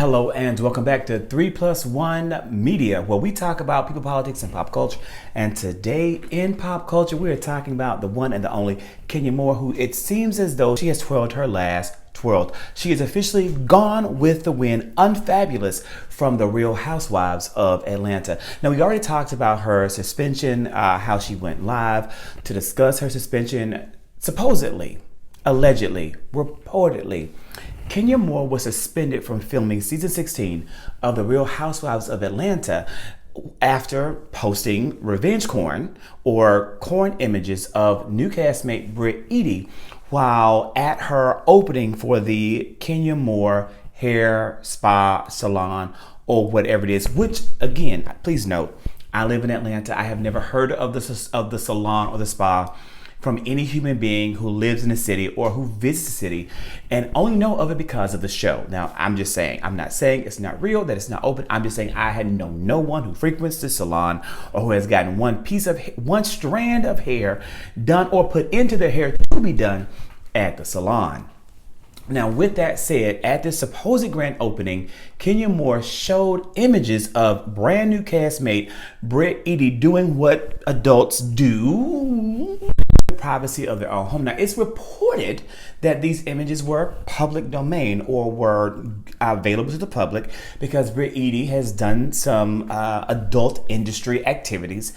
Hello and welcome back to 3+1 Media, where we talk about people, politics, and pop culture. And today in pop culture, we are talking about the one and the only Kenya Moore, who it seems as though she has twirled her last twirl. She is officially gone with the wind, unfabulous, from the Real Housewives of Atlanta. Now, we already talked about her suspension, how she went live to discuss her suspension, supposedly, allegedly, reportedly. Kenya Moore was suspended from filming season 16 of The Real Housewives of Atlanta after posting revenge corn or corn images of new castmate Britt Eady while at her opening for the Kenya Moore hair spa salon or whatever it is, which again, please note, I live in Atlanta. I have never heard of the salon or the spa from any human being who lives in the city or who visits the city, and only know of it because of the show. Now, I'm just saying, I'm not saying it's not real, that it's not open. I'm just saying I had known no one who frequents the salon or who has gotten one strand of hair done or put into their hair to be done at the salon. Now, with that said, at this supposed grand opening, Kenya Moore showed images of brand new castmate Britt Eady doing what adults do, privacy of their own home. Now, it's reported that these images were public domain or were available to the public because Britt Eady has done some adult industry activities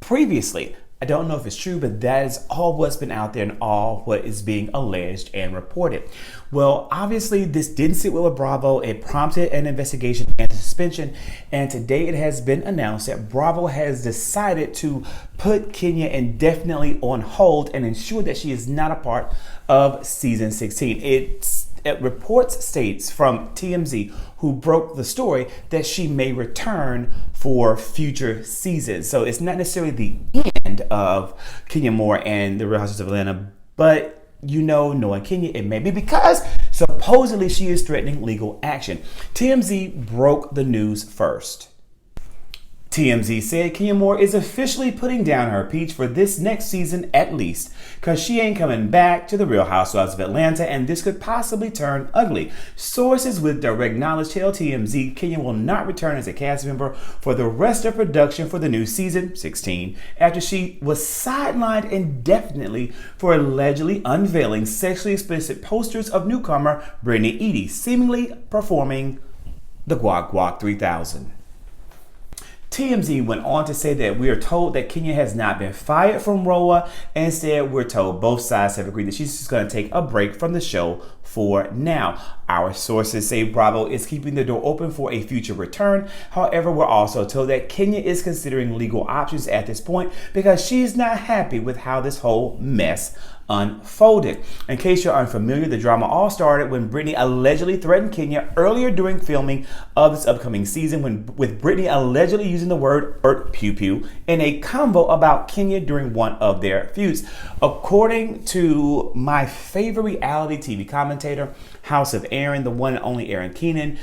previously. I don't know if it's true, but that is all what's been out there and all what is being alleged and reported. Well, obviously, this didn't sit well with Bravo. It prompted an investigation and suspension. And today it has been announced that Bravo has decided to put Kenya indefinitely on hold and ensure that she is not a part of season 16. It reports states from TMZ, who broke the story, that she may return for future seasons. So it's not necessarily the end of Kenya Moore and the Real Housewives of Atlanta, but knowing Kenya, it may be because supposedly she is threatening legal action. TMZ broke the news first. TMZ said Kenya Moore is officially putting down her peach for this next season at least, because she ain't coming back to the Real Housewives of Atlanta, and this could possibly turn ugly. Sources with direct knowledge tell TMZ Kenya will not return as a cast member for the rest of production for the new season 16 after she was sidelined indefinitely for allegedly unveiling sexually explicit posters of newcomer Brittany Eady, seemingly performing the Guac Guac 3000. TMZ went on to say that we are told that Kenya has not been fired from ROA. Instead, we're told both sides have agreed that she's just going to take a break from the show for now. Our sources say Bravo is keeping the door open for a future return. However, we're also told that Kenya is considering legal options at this point because she's not happy with how this whole mess unfolded. In case you're unfamiliar, the drama all started when Brittany allegedly threatened Kenya earlier during filming of this upcoming season, with Brittany allegedly using the word pew pew in a convo about Kenya during one of their feuds. According to my favorite reality TV commentator, House of Aaron, the one and only Aaron Keenan,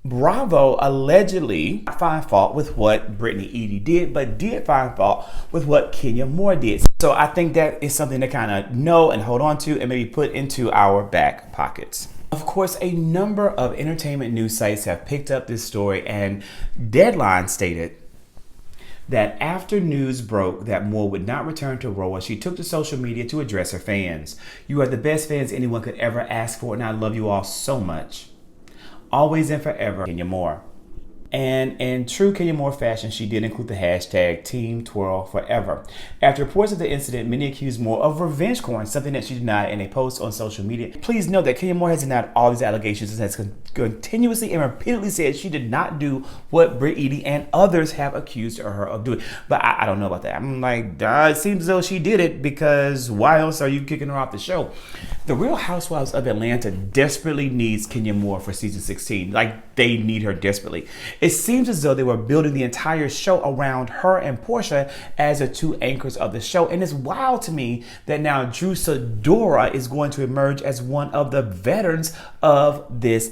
Bravo allegedly find fault with what Brittany Eady did, but did find fault with what Kenya Moore did. So I think that is something to kind of know and hold on to and maybe put into our back pockets. Of course, a number of entertainment news sites have picked up this story, and Deadline stated that after news broke that Moore would not return to ROA, she took to social media to address her fans. "You are the best fans anyone could ever ask for, and I love you all so much. Always and forever, Kenya Moore." And in true Kenya Moore fashion, she did include the hashtag Team Twirl Forever. After reports of the incident, many accused Moore of revenge corn, something that she denied in a post on social media. Please note that Kenya Moore has denied all these allegations and has continuously and repeatedly said she did not do what Britt Eady and others have accused her of doing. But I don't know about that. I'm like, it seems as though she did it, because why else are you kicking her off the show? The Real Housewives of Atlanta desperately needs Kenya Moore for season 16. Like, they need her desperately. It seems as though they were building the entire show around her and Portia as the two anchors of the show. And it's wild to me that now Drew Sidora is going to emerge as one of the veterans of this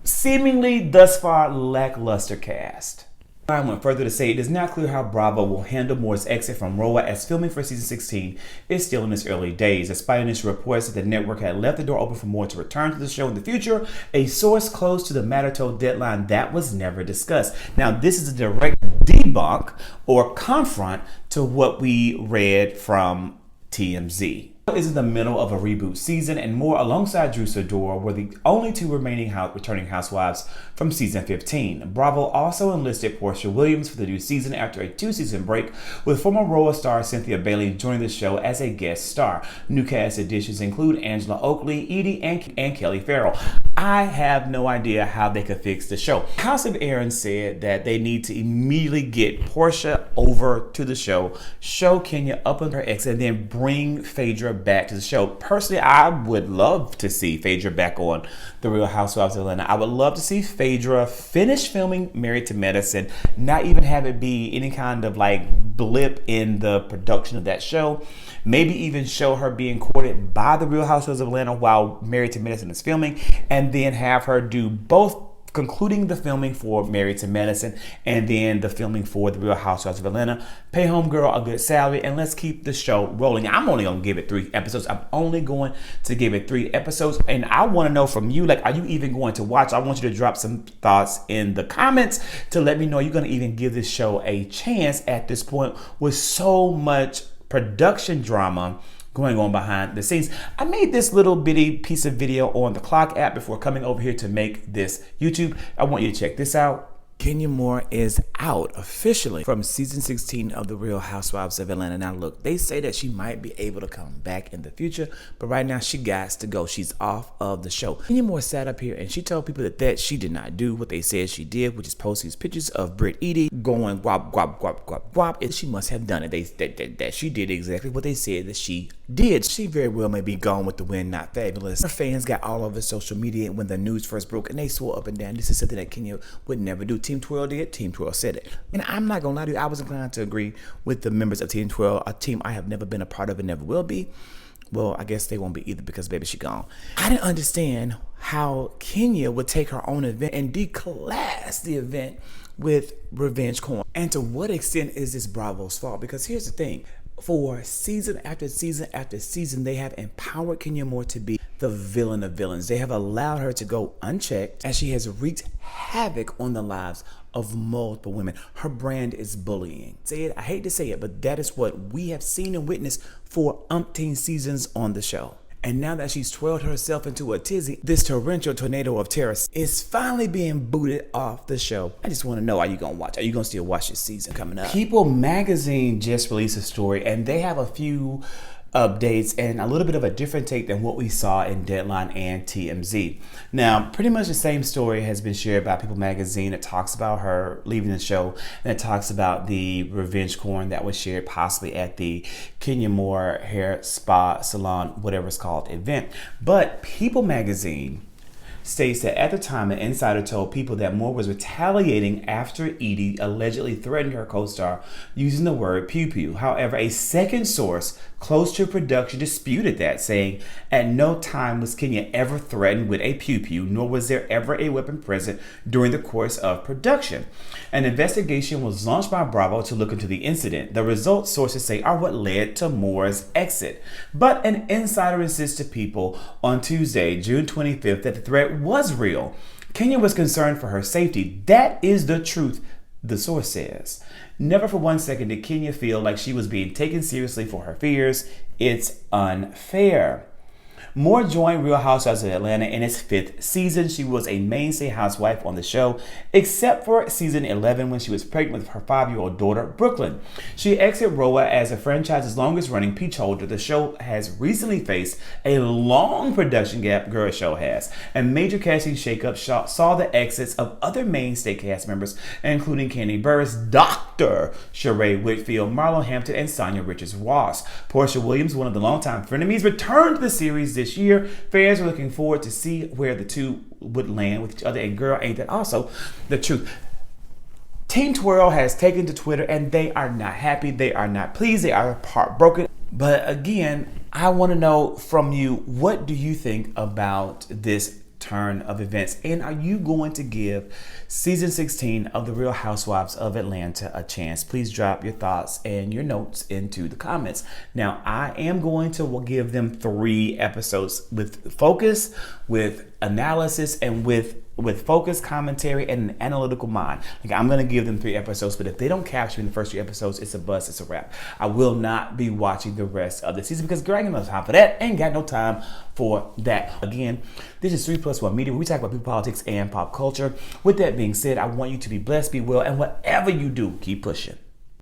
seemingly thus far lackluster cast. I went further to say it is not clear how Bravo will handle Moore's exit from Roa, as filming for season 16 is still in its early days. Despite initial reports that the network had left the door open for Moore to return to the show in the future, a source close to the matter told Deadline that was never discussed. Now, this is a direct debunk or confront to what we read from TMZ. Is in the middle of a reboot season, and Moore alongside Drew Sidora were the only two remaining returning housewives from season 15. Bravo also enlisted Portia Williams for the new season after a 2-season break, with former Roa star Cynthia Bailey joining the show as a guest star. New cast additions include Angela Oakley, Edie, and Kelly Farrell. I have no idea how they could fix the show. House of Aaron said that they need to immediately get Portia over to the show Kenya up on her ex, and then bring Phaedra back to the show. Personally, I would love to see Phaedra back on The Real Housewives of Atlanta. I would love to see Phaedra finish filming Married to Medicine, not even have it be any kind of like blip in the production of that show. Maybe even show her being courted by The Real Housewives of Atlanta while Married to Medicine is filming, and then have her do both, concluding the filming for Married to Medicine and then the filming for The Real Housewives of Atlanta. Pay homegirl a good salary, and let's keep the show rolling. I'm only going to give it 3 episodes. I'm only going to give it 3 episodes. And I want to know from you, like, are you even going to watch? I want you to drop some thoughts in the comments to let me know you're going to even give this show a chance at this point, with so much production drama going on behind the scenes. I made this little bitty piece of video on the Clock app before coming over here to make this YouTube. I want you to check this out. Kenya Moore is out officially from season 16 of The Real Housewives of Atlanta. Now look, they say that she might be able to come back in the future, but right now she got to go. She's off of the show. Kenya Moore sat up here and she told people that she did not do what they said she did, which is post these pictures of Britt Edie going guap, guap, guap, guap, guap. And she must have done it. That she did exactly what they said that she did. She very well may be gone with the wind, not fabulous. Her fans got all over social media when the news first broke, and they swore up and down this is something that Kenya would never do. Team 12 did, Team 12 said it. And I'm not gonna lie to you, I was inclined to agree with the members of Team 12, a team I have never been a part of and never will be. Well, I guess they won't be either because baby, she gone. I didn't understand how Kenya would take her own event and declass the event with revenge porn. And to what extent is this Bravo's fault? Because here's the thing. For season after season after season, they have empowered Kenya Moore to be the villain of villains. They have allowed her to go unchecked, as she has wreaked havoc on the lives of multiple women. Her brand is bullying. I hate to say it, but that is what we have seen and witnessed for umpteen seasons on the show. And now that she's twirled herself into a tizzy, this torrential tornado of terror is finally being booted off the show. I just want to know, are you going to watch? Are you going to still watch this season coming up? People magazine just released a story, and they have a few updates and a little bit of a different take than what we saw in Deadline and TMZ. Now, pretty much the same story has been shared by People magazine. It talks about her leaving the show, and it talks about the revenge porn that was shared possibly at the Kenya Moore hair spa salon, whatever it's called, event. But People magazine states that at the time, an insider told People that Moore was retaliating after Edie allegedly threatened her co-star using the word pew pew. However, a second source close to production disputed that, saying at no time was Kenya ever threatened with a pew pew, nor was there ever a weapon present during the course of production. An investigation was launched by Bravo to look into the incident. The results, sources say, are what led to Moore's exit. But an insider insists to People on Tuesday, June 25th, that the threat was real. Kenya was concerned for her safety. That is the truth, the source says. Never for one second did Kenya feel like she was being taken seriously for her fears. It's unfair. Moore joined Real Housewives of Atlanta in its 5th season. She was a mainstay housewife on the show, except for season 11 when she was pregnant with her 5-year-old daughter, Brooklyn. She exited Roa as the franchise's longest-running peach holder. The show has recently faced a long production gap, Girl Show has, and major casting shakeup saw the exits of other mainstay cast members, including Candy Burris, Dr. Sheree Whitfield, Marlo Hampton, and Sonia Richards-Ross. Portia Williams, one of the longtime frenemies, returned to the series this year. Fans are looking forward to see where the two would land with each other, and girl, ain't that also the truth. Team Twirl has taken to Twitter, and they are not happy. They are not pleased. They are heartbroken. But again, I want to know from you, what do you think about this turn of events? And are you going to give season 16 of The Real Housewives of Atlanta a chance? Please drop your thoughts and your notes into the comments. Now, I am going to give them 3 episodes with focus, with analysis, and with focused commentary and an analytical mind. Like, I'm going to give them 3 episodes, but if they don't capture me in the first 3 episodes, it's a bust, it's a wrap. I will not be watching the rest of the season because girl, I ain't got no time for that. Ain't got no time for that. Again, this is 3+1 Media, where we talk about people, politics, and pop culture. With that being said, I want you to be blessed, be well, and whatever you do, keep pushing.